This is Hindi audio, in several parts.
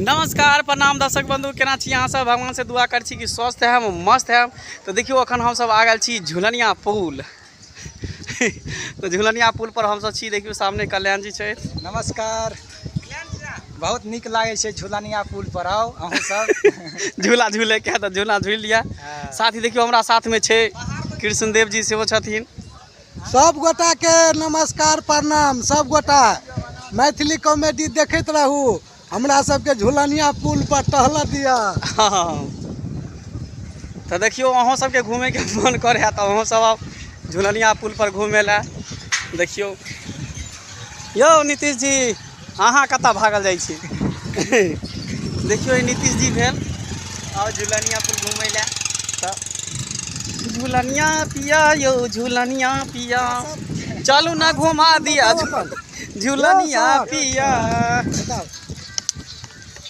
नमस्कार प्रणाम दर्शक बंधु, केना छी अहाँ सब। भगवान से दुआ कर छी कि स्वस्थ है, मस्त है। तो देखियो अखन हम सब आ गए छी झुलनिया पुल। तो झुलनिया पुल पर हम सब छी। देखियो सामने कल्याण जी छै। नमस्कार। बहुत निक लागे छै झुलनिया पुल पर आओ अहूँ सब। झूला झूले के तो झूला झूल लिया। साथ ही देखियो हमरा साथ में छै कृष्णदेव जी सेहो छथिन। सब गोटा के नमस्कार प्रणाम। सब गोटा मैथिली कॉमेडी देखते रहू, हमरा सबके झुलनिया पुल पर टहल दिया। तो देखियो अहों सबके घूमे के मन करे तो अहों सब अब झुलनिया पुल पर घूमे ला। देखियो यो नीतीश जी अहाँ कता भागल जाइ छी। देखियो नीतीश जी भेल और झुलनिया पुल घूमे ला। तो झुलनिया पिया यो झुलनिया पिया, चलू ना घुमा दिया झुलनिया पिया।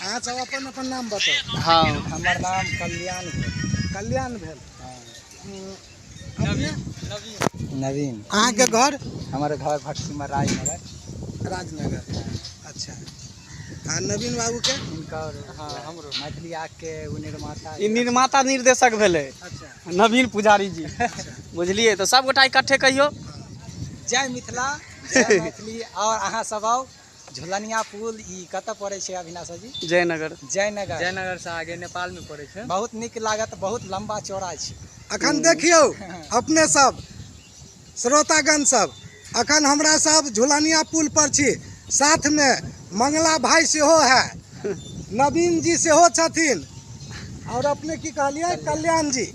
अहाँ सब अपन अपन नाम बताओ। हाँ, हमार नाम कल्याण कल्याण भेल। नवीन। अहाँ के घर हमारे घर भटसिमा राजनगर। राजनगर। अच्छा। हाँ, नवीन बाबू के हमरो मैथिली आग के निर्माता निर्माता निर्देशक भेले। अच्छा। नवीन पुजारी जी। बुझलिए। तो सब गोटा इकट्ठे कहियो जय मिथिला, जय मैथिली। और अहाँ सब आओ झुलनिया पुल ई कतऽ पड़े छै अविनाशा जी? जयनगर। जयनगर से आगे नेपाल में पड़े छै। बहुत निक लागत, बहुत लंबा चौड़ा छै। अखन देखियो अपने सब श्रोतागण सब, अखन हमरा सब झुलनिया पुल पर छी। साथ में मंगला भाई सेहो है, नवीन जी सेहो छथिन, और अपने की कहलिए कल्याण जी।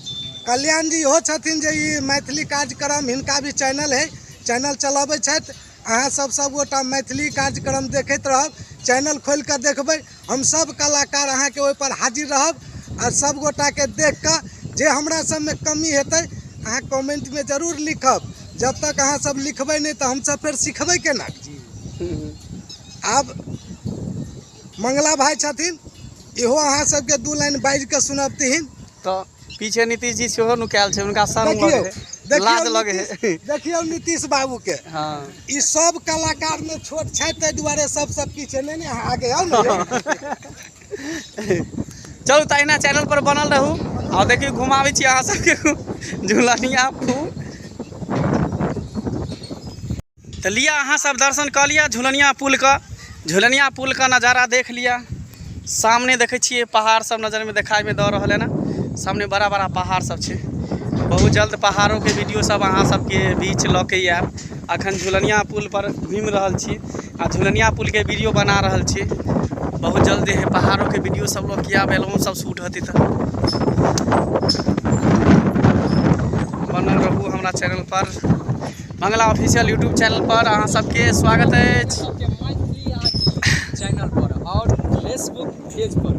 कल्याण जी हो छथिन जे ई मैथिली कार्यक्रम, हिनका भी चैनल है, चैनल चलाबै छथि। अहाँ सब गोटा मैथिली कार्यक्रम देखैत रहब, चैनल खोल कर देखबै। हम सब कलाकार अहाँ के ओहि पर हाजिर रहब। और सब गोटा के देख कर जे हमरा सब में कमी हेतै अहाँ कमेंट में जरूर लिखब। जब तक अहाँ सब लिखबै नहीं तो हम सब फिर सिखबै केना। अब मंगला भाई छथिन, इहो अहाँ सबके दू लाइन बाजि के सुनबथिन। तो पीछे नीतीश जी सेहो नुकायल छै, उनका शर्म लगे है, लाज लगे है। देखियो नीतीश बाबू के। हाँ, ई सब कलाकार में छोट छै, ताहि दुआरे सब पीछे नहीं आगे आओ ना। चलू तहिना चैनल पर बनल रहू। और देखियो घुमाबै छी अहाँ सबके झुलनिया पुल। तो लिया अहाँ सब दर्शन कर लिया झुलनिया पुल का। झुलनिया पुल का नज़ारा देख लिया। सामने देखे छिए पहाड़ सब नज़र में दिखाई में दे रहा है ना। सामने बड़ा बड़ा पहाड़ सब छै। बहुत जल्द पहाड़ों के वीडियो सब अहाँ सबके बीच लऽ के आयब। अखन झुलनिया पुल पर घूमि रहल छी आ झुलनिया पुल के वीडियो बना रहल छी। बहुत जल्द है पहाड़ों के वीडियो सब लऽ के आयब, एल्बम सब शूट होती तो बनल रहू हमरा चैनल पर, मंगला ऑफिशियल यूट्यूब चैनल पर। अहाँ सबके स्वागत है चैनल पर और फेसबुक पेज पर।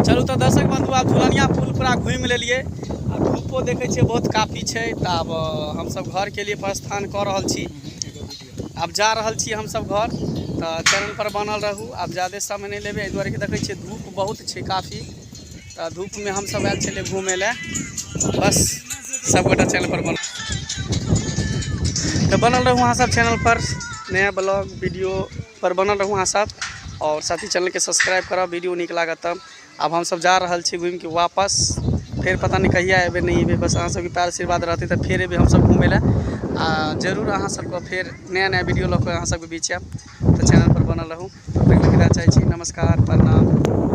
चलू तो दर्शक बंधु आप झुलनिया पुल पूरा घूम लेलिए। आ धूपो देखे छिए बहुत काफ़ी छै। तो अब हम सब घर के लिए प्रस्थान कर रहल छी। अब जा रहल छी हम सब घर। तो चैनल पर बनल रहू। अब ज़्यादा समय नहीं लेबे, एहि दुआरे कि देखे छिए धूप बहुत छै काफ़ी। तो धूप में हम सब आयल छलिए घूमे ले। बस सब गोटा चैनल पर तो बनल रहू अहाँ सब चैनल पर। नया ब्लॉग वीडियो पर बनल रहू अहाँ सब। और साथ ही चैनल के सब्सक्राइब करब, वीडियो निक लागत तब। अब हम सब जा रहल छी घूम के वापस। फिर पता नहीं कहिया अबे नहीं अबे, बस अहाँ सबके प्यार आशीर्वाद रहते तो फिर अबे हम सब घूमे ला। जरूर अहाँ सबको फिर नया नया वीडियो लऽ के अहाँ सबके बीच आयब। तो चैनल पर बनल रहू। तब तक विदा चाहै छी। नमस्कार प्रणाम।